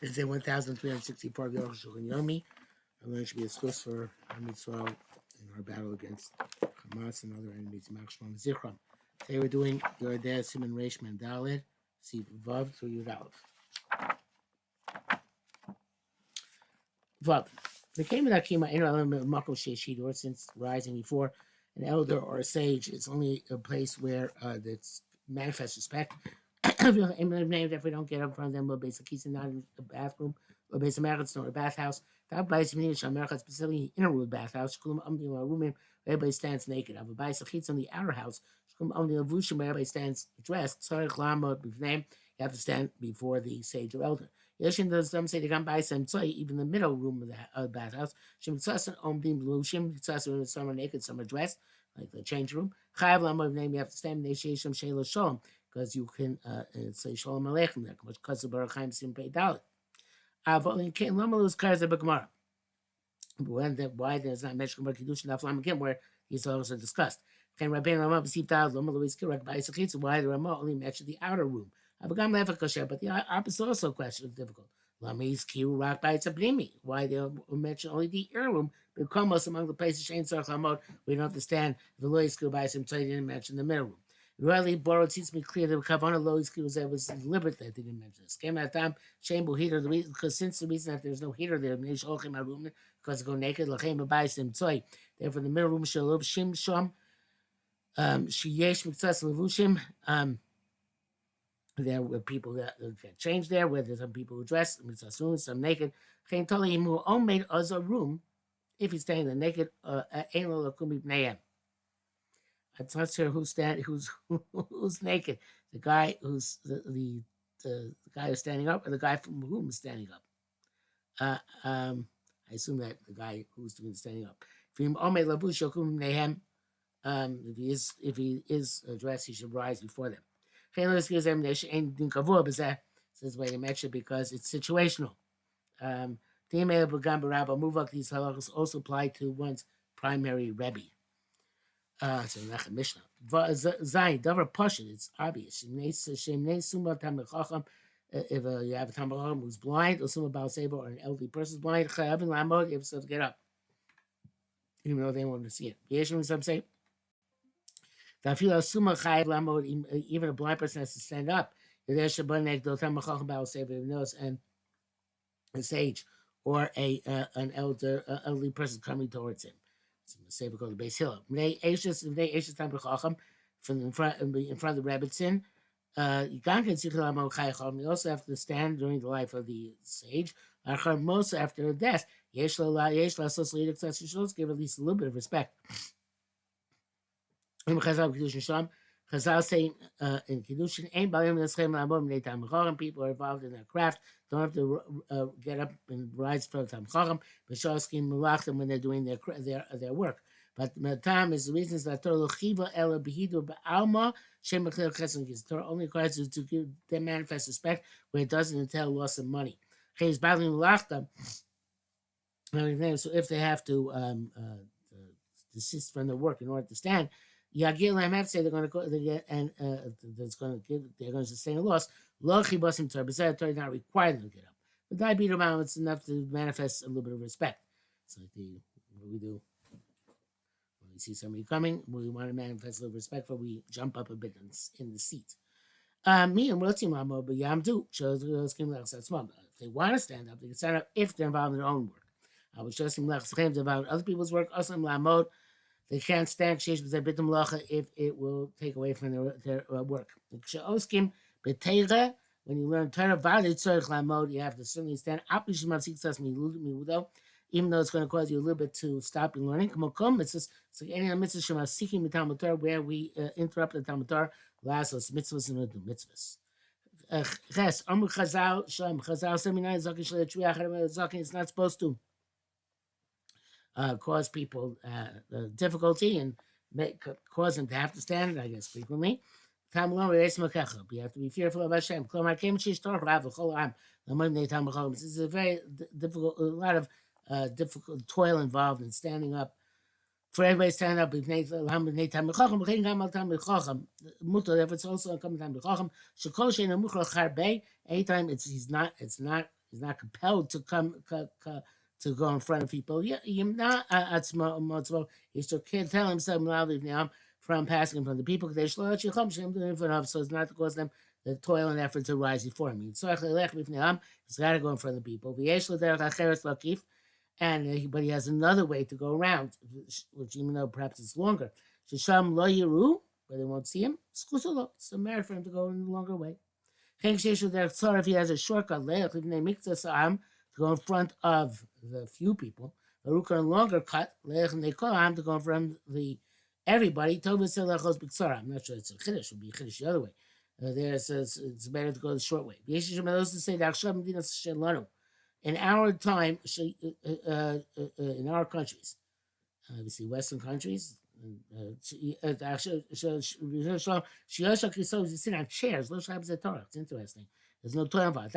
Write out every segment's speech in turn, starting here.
It's day 1364 of the Arukh HaShulchan Yomi. I learned should be a source for Am Yisrael in our battle against Hamas and other enemies. Machshmam Zichram. Today we're doing Yordeh Simon Reish Mandalid, Siv Vav through Yud Aleph. Vav. The came of Akima in Mako Sheshidor, since rising before an elder or a sage is only a place where that's manifest respect. If we don't get up in front of them, we'll basically keep not in a bathroom, we'll base Americans nor a bathhouse. That by some America, specifically inner room bathhouse, room everybody stands naked. Have a bicycle on the outer house, where everybody stands dressed. Sorry, you have to stand before the sage or elder. Yeshin does some say they come by some even the middle room of the bathhouse. Shim Tsasan Om Dim Lushim, Tsasan some are naked, some are dressed, like the change room. Chayav Lamov name you have to stand Nesheshim Shelo Shalom, because you can say Shalom Aleichem there, because the Baruch Chaim Sim Pei Dalit. Avolin Ken Lamalus Karza B'Gemara. Why there's not mentioned about Kiddush and Aflam again, where these also discussed. Ken Rabbein Ramah B'Sif Dalit Lamalus Kirek Ba'Isachitz. Why the Ramah only mentioned the outer room? But the opposite also question is difficult. Lamis Kiru Rock by Tabnimi. Why they mention only the inner room? Because most among the places Shane Sarchamot, we don't understand the Lois Kiru by some so they didn't mention the middle room. Really, Borod seems to be clear that Kavana Lois Kiru was deliberate that they didn't mention this. Came at time, Shane heater, because since the reason that there's no heater there, because go naked, Lachem by some toy. Therefore, the middle room shall Shim Shom, Sheyesh Mitzas Levushim, there were people that get changed there, where there's some people who dress, some naked. Chaim Toli Himu all made us a room if he's staying there naked. Ain't lo lakumi bneihem. I'm not sure who's naked. The guy who's the guy who's standing up, or the guy from whom is standing up. I assume that the guy who's doing standing up. If he is dressed, he should rise before them. Says wait a mention because it's situational. These halachas also apply to one's primary rebbe. So Mishnah. Zayin davar pashut. It's obvious. If you have a tamar who's blind, or someone about or an elderly person's blind, you have to get up, even though they want to see it. Some say. Even a blind person has to stand up. And a sage or an elderly person coming towards him. Say we go to base hill. From in front of the Rebbitzin. You also have to stand during the life of the sage. Most after death. Give at least a little bit of respect. Chazal saying in Kiddushin, people are involved in their craft, don't have to get up and rise for the Tam Chacham, but when they're doing their work. But the time is the reason is that Torah Chiva Ela Behidur Ba'alma Shem Mechel Chesed. The Torah only requires you to give them manifest respect where it doesn't entail loss of money. So if they have to desist from their work in order to stand, Yagil have to say they're going to go and they're going to sustain a loss. Lo chibasim Torah, but the Torah is not required them to get up. But diabetes it's enough to manifest a little bit of respect. It's like what we do when we see somebody coming. We want to manifest a little respect for. We jump up a bit in the seat. Me and Rotim Amo, but Yamdu shows those kim lechs that's mom. If they want to stand up, they can stand up if they're involved in their own work. I was just about other people's work. Asam lamod. They can't stand if it will take away from their work. When you learn Torah, you have to certainly stand up, even though it's going to cause you a little bit to stop your learning. It's just like any mitzvah seeking where we interrupt the Talmud Torah, last us mitzvahs and do mitzvahs. It's not supposed to cause people difficulty and cause them to have to stand, I guess, frequently. You have to be fearful of Hashem. This is a very difficult, a lot of difficult toil involved in standing up. For everybody standing up, if it's also coming time anytime it's not He's not compelled to to go in front of people. Yeah, he still can't tell himself loudly now from passing in front of the people. So it's not to cause them the toil and effort to rise before him. He's got to go in front of the people. But he has another way to go around, which even though perhaps it's longer. Shisham lo yiru, where they won't see him. It's a merit for him to go in the longer way. If he has a shortcut, to go in front of the few people. Arukh a longer cut, to go in front of the everybody. I'm not sure it's a chiddush. It would be a chiddush the other way. There it says it's better to go the short way. Those to say that in our time, in our countries, obviously Western countries, she also sit on chairs. It's interesting. There's no toilet involved.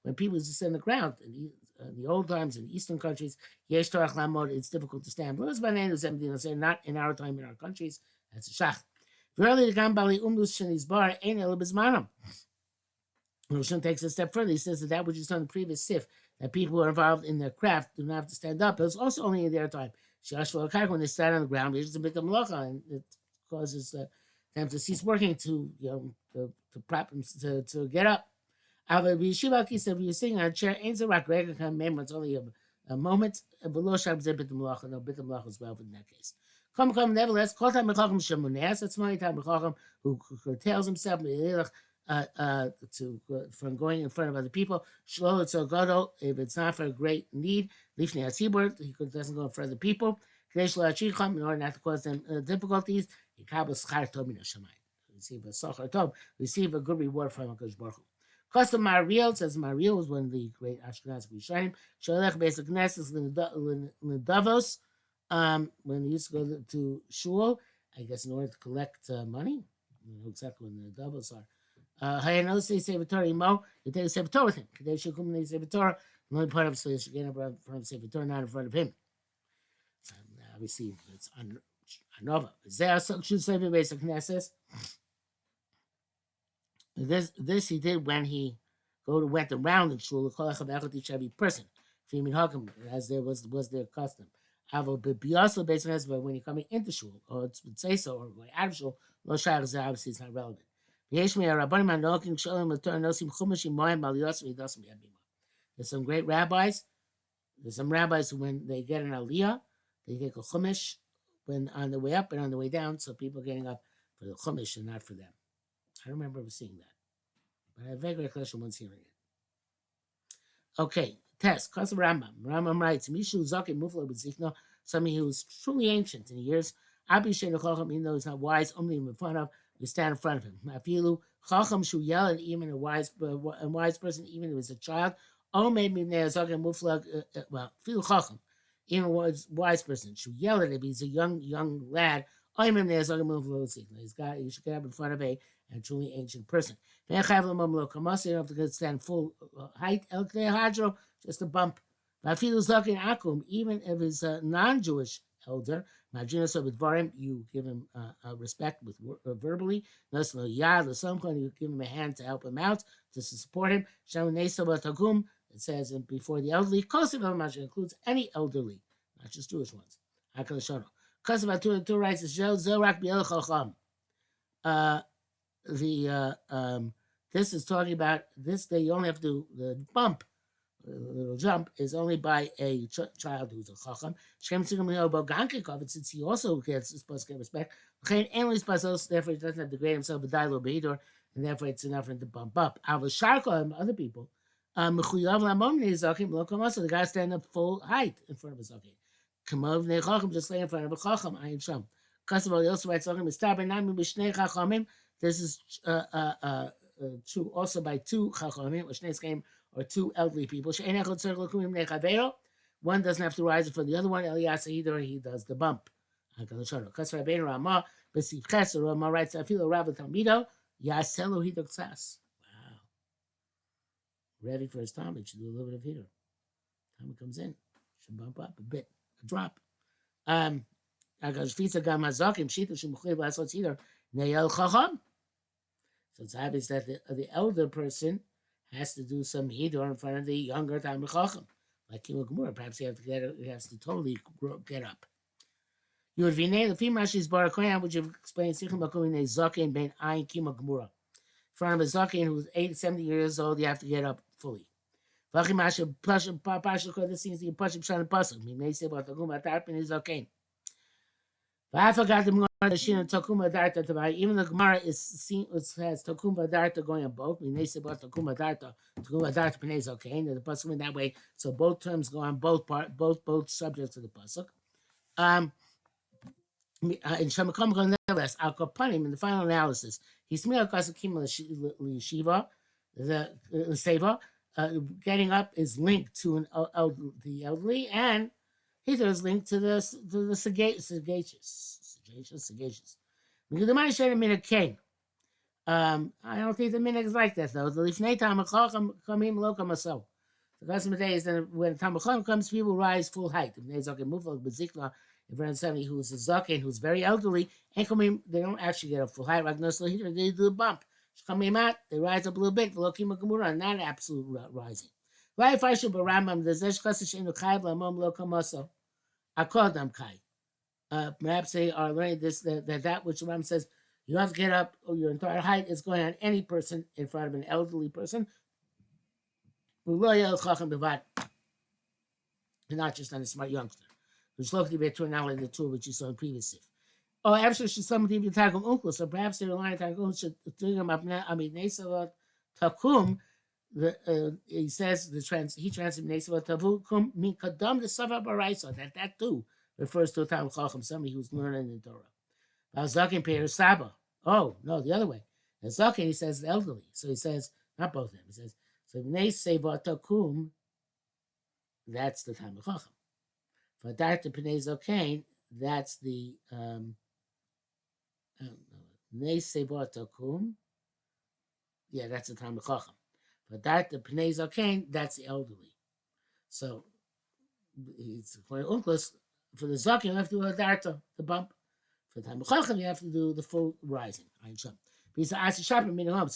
When people used to sit on the ground in the old times in Eastern countries, it's difficult to stand. Not in our time in our countries. That's a shach. Roshan takes a step further. He says that which is on the previous sif, that people who are involved in their craft do not have to stand up. But it's also only in their time. When they stand on the ground, and it causes them to cease working to prop them to get up. If you're sitting on a chair, it's only a moment. No bit of as well in that case. Come, nevertheless, call time that's my time who curtails himself from going in front of other people. If it's not for a great need, he doesn't go in front of the people. In order not to cause them difficulties, receive a good reward from HaKadosh Baruch Hu. Custom Mariel says Mariel was one of the great Ashkenazi Rishonim. Sholech basic Knesses Davos. When he used to go to shul, I guess in order to collect money. I don't know exactly when the Davos are. You take a Sefer Torah with him. They should come in Sefer Torah. The only part of so you should get in front of Sefer Torah, not in front of him. Obviously, it's Anova. Should say the basic Knesses. This he did when he went around the shul. Each every person, as there was their custom. Be also based on but when you're coming into shul, or it would say so, or going out of shul, obviously it's not relevant. There's some great rabbis. There's some rabbis who, when they get an aliyah, they take a chumash when on the way up and on the way down, so people are getting up for the chumash and not for them. I don't remember ever seeing that, but I have vague recollection once hearing it. Okay, test. Kasam Rambam. Rambam writes, Mishu Zakim Mufla B'Zikno, somebody who is truly ancient in years. Abi Sheinu Chacham, even though he's not wise, only in front of, we stand in front of him. Afilu Chacham Shu yell, and even a wise person, even if it's a child. Oh, maybe Zakim Mufla. Well, Filu Chacham, even a wise person, Shu yell at him. He's a young lad. He should get up in front of a truly ancient person. You don't have to stand full height, just a bump. Even if it's a non-Jewish elder, you give him respect with verbally. You give him a hand to help him out, to support him. It says before the elderly, includes any elderly, not just Jewish ones. Two writes this is talking about this. They only have to the bump, the little jump is only by a child who's a chacham. Since he also supposed to get respect, therefore he doesn't have to grade himself a dialogue beidor, and therefore it's enough for him to bump up. Other people, the guy stand up full height in front of his okay. Just lay in front of a chacham. I am sham. Kasabah also writes this is true also by two chachamim, or two elderly people. One doesn't have to rise for the other one. Either he does the bump. Rama writes, I feel a rabbi talmido yaselu hidok tzas. Wow, ready for his time. It should do a little bit of heater. Time it comes in, should bump up a bit, a drop. So it's obvious that the elder person has to do some hidor in front of the younger Talmid Chacham, like Kima Gemara. Perhaps he has to totally get up. You would vinay the female she's Barakoyan, which you've explained Sichim Bakumin Zakin Ben Ayin Kima Gemara. In front of a Zakin who's 70 years old, you have to get up fully. Vachimasha Pasha Pasha this seems to be Pasha Pshan Pasuk. Me may say about the Guma Tarpin is okay. But I forgot the Gemara Shina Takuma Darta Tabai. Even the Gemara has Takuma Darta going on both. Me may say about Takuma Darta Pinay is okay. And the Pasuk in that way. So both terms go on both subjects of the Pasuk. In Shamakom nevertheless, Al Kapanim in the final analysis, he's made a Kasakim Shiva, the Seva. Getting up is linked to the elderly, and Hither is linked to the sagacious. The money should have been a king. I don't think the minhag is like that though. The lifnei tamachacham kamim lo kamaso. The custom day is that when tamachacham comes, people rise full height. If they move like bezikla, if we're somebody who's a zaken who's very elderly, and kamim they don't actually get up full height. Like no, so they do a bump. Coming out, they rise up a little bit. Lokim Gemura, not absolute rising. Why if I should be Rambam, the Zesh Kasish in the Kai Lamom Lokamoso, I call them Kai. Perhaps they are learning this that which the Rambam says you have to get up, or your entire height is going on any person in front of an elderly person. And not just on a smart youngster. Which look to be a turn out like the two which you saw in previous sif. Oh, actually, should somebody be Targum Uncle? So perhaps they rely on Targum should bring him up now. I mean, Nesavat Takum. He says he translates Nesavat Takum min kadam the Sava Baraisa. That too refers to a Talmid Chacham, somebody who's learning the Torah. Zakin Peir Saba. Oh no, the other way. And Zakin he says the elderly. So he says not both of them. He says so Nesavat Takum. That's the Talmid Chacham. For Dr. Pnei Zaken, that's the yeah, that's the Talmid Chacham. But that the Pnei Zaken, that's the elderly. So it's according to Unclus, for the Zaken you have to do a darta, the bump. For the Talmid Chacham you have to do the full rising. So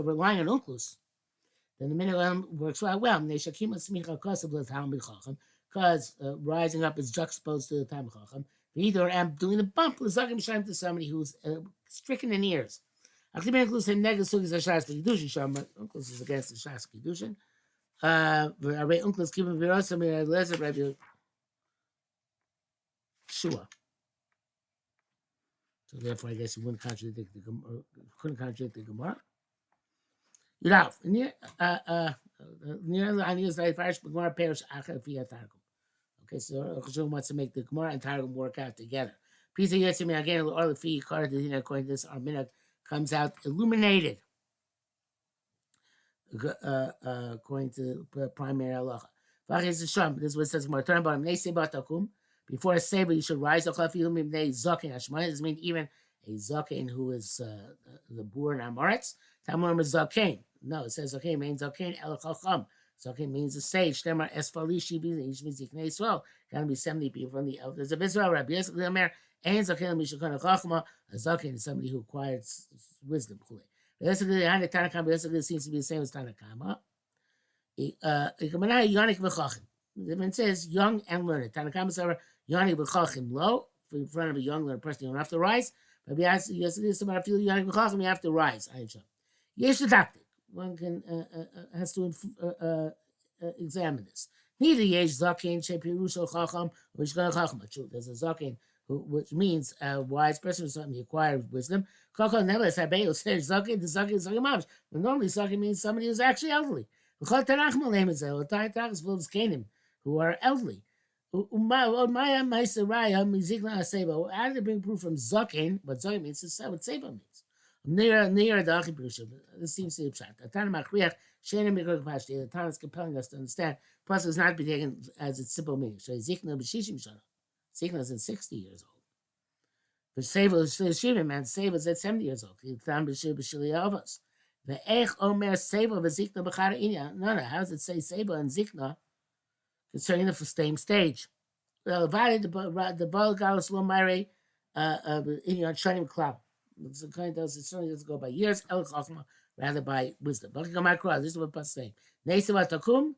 relying on Unclus, then the minhag works well. Because rising up is juxtaposed to the Talmid Chacham. Either I'm doing the bump to somebody who's stricken in years. Unclus is against the Shas Kiddushin. Unclus keeping Virosam Lezer Rabbi Shua. So therefore, I guess you couldn't contradict the Gemara. Yudaf near the ideas that Farish Gemara pairs Acha via Targum. Okay, so Arukh wants to make the Gemara and Targum work out together. Pisa Yetzim again, or the fee card according to this, our minhag comes out illuminated. According to primary halacha. This is what it says more. Turn about before a saber, you should rise. This means even a zaken who is the born Amoritz. Tamar is zaken. No, it says zaken means zaken el chacham. Zaken means a sage. Tamar esfalishi each means ziknei Yisrael. Got to be 70 people from the elders of Israel. Rabbi Yosef Omer and zaken mishakana chachma. A zaken is somebody who acquired wisdom. Basically, Tanakama seems to be the same as Tanakama. It says young and learned. Tanakama says Yoni b'chachim low in front of a young learned person. You don't have to rise. But somebody feel Yoni b'chachim, you have to rise. Yesh the tactic. One has to examine this. Neither yesh zaken shepirusha chacham or yishkan chacham. There's a zaken which means a wise person or something he acquired wisdom. Chacham nevertheless habeil says zaken. The zaken is zaken. But normally zaken means somebody who's actually elderly. Chol tanach malem is a tanach is full of zkanim who are elderly. How does they bring proof from Zaken? But Zaken means to say what Seva means. Near the Achibusha. This seems to be pshat. The Tana is compelling us to understand. Plus, it's not be taken as its simple meaning. Zikna is in 60 years old. But Seva is Shivim, and Seva is at 70 years old. The Ech Omer Seva v'Zikna b'Chara Inya. No, how does it say Seva and Zikna concerning the same stage? The Balagalas Lomare in your Shanim Cloud. It certainly doesn't go by years. El Chachma, rather by wisdom. This is what Pas saying. Neseva takum,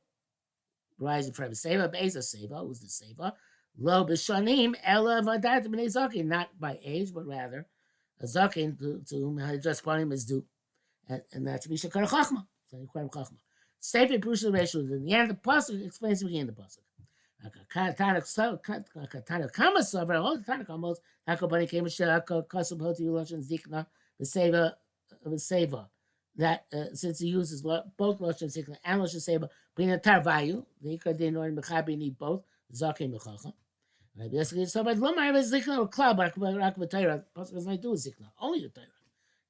rising from Seva, Beza Seva, who's the Seva. Lo b'shanim ela vadat b'nei zakin, not by age, but rather a zakin to whom Hadraspanim is due, and that's Mishakar Chachma. So you call Chachma. Sefer Pushel Reshu. In the end, the pasuk explains the beginning of the pasuk. Katana Kama Sover, all the Tana Kamos, Hakobani came Kasum Hoti Loshan Zikna, the Seva. That since he uses both Loshan Zikna and Loshan Seva, being a Tarvayu, the Ikadin or Mechabi need both, Zakim Mechacha. Right, basically, so but Lomar is Zikna or Klab, Rakbatayra, Pasuk does not do Zikna, only the Torah.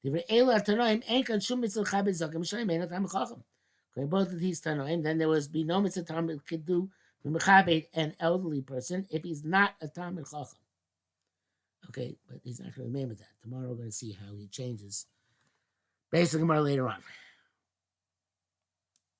The Ela Tanoim ain't can Shumitz Chabi Zakim, Shaim, ain't a Tam Chacham. Okay, both of these Tanoim, then there was be no mitzvah Tam could do an elderly person if he's not a Talmid Chacham. Okay, but he's not going to remember that. Tomorrow we're going to see how he changes. Basically, more later on.